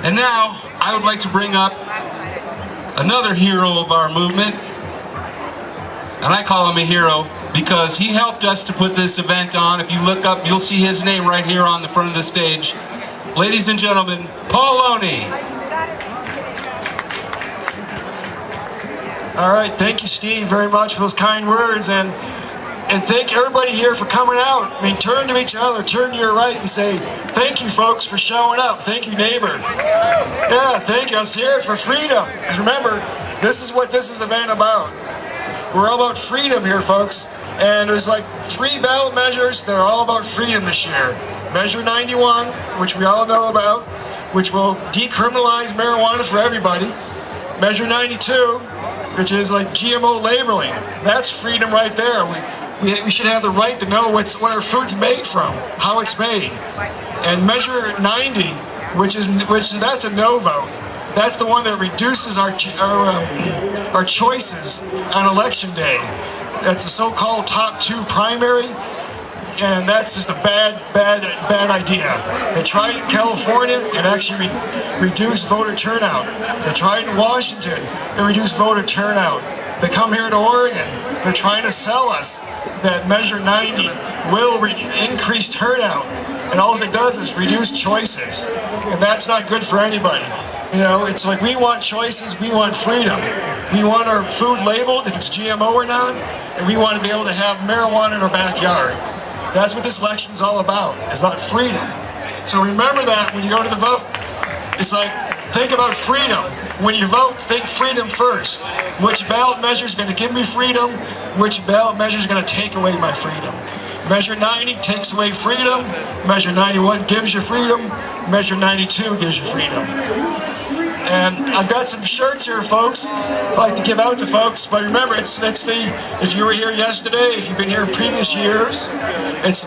And now, I would like to bring up another hero of our movement. And I call him a hero because he helped us to put this event on. If you look up, you'll see his name right here on the front of the stage. Ladies and gentlemen, Paul Loney. All right, thank you, Steve, very much for those kind words, and thank everybody here for coming out. I mean, turn to each other, turn to your right and say, thank you, folks, for showing up. Thank you, neighbor. Yeah, thank you. I was here for freedom. Because remember, this is what this is event about. We're all about freedom here, folks. And there's like 3 ballot measures that are all about freedom this year. Measure 91, which we all know about, which will decriminalize marijuana for everybody. Measure 92, which is like GMO labeling. That's freedom right there. We should have the right to know what our food's made from, how it's made. And Measure 90, which that's a no vote. That's the one that reduces our choices on election day. That's the so-called top 2 primary, and that's just a bad idea. They tried it in California and actually reduced voter turnout. They tried it in Washington and reduced voter turnout. They come here to Oregon. They're trying to sell us that Measure 90 will increase turnout, and all it does is reduce choices, and that's not good for anybody. You know, it's like we want choices, we want freedom. We want our food labeled if it's GMO or not, and we want to be able to have marijuana in our backyard. That's what this election's all about. It's about freedom. So remember that when you go to the vote. It's like, think about freedom. When you vote, think freedom first. Which ballot measure is going to give me freedom? Which ballot measure is going to take away my freedom? Measure 90 takes away freedom. Measure 91 gives you freedom. Measure 92 gives you freedom. And I've got some shirts here, folks, I'd like to give out to folks. But remember, if you were here yesterday, if you've been here in previous years, it's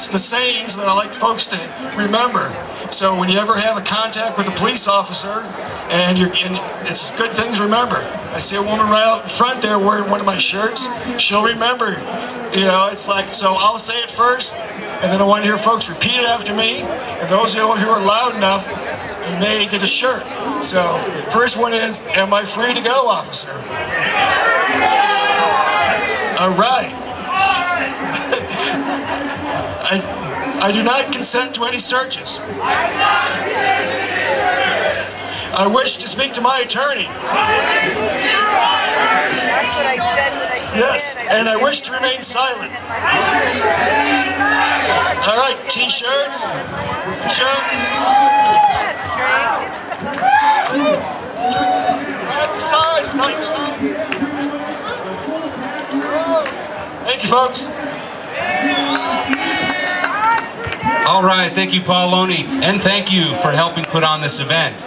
the sayings that I like folks to remember. So when you ever have a contact with a police officer, and it's good things to remember. I see a woman right out in front there wearing one of my shirts. She'll remember. You know, it's like, so I'll say it first, and then I want to hear folks repeat it after me. And those who are loud enough, you may get a shirt. So, first one is, am I free to go, officer? All right. I do not consent to any searches. I wish to speak to my attorney. That's what I said when I came Yes, in. and I wish to remain silent. All right, T-shirts. Check the size, not your size. Thank you, folks. All right, thank you, Paul Loney, and thank you for helping put on this event.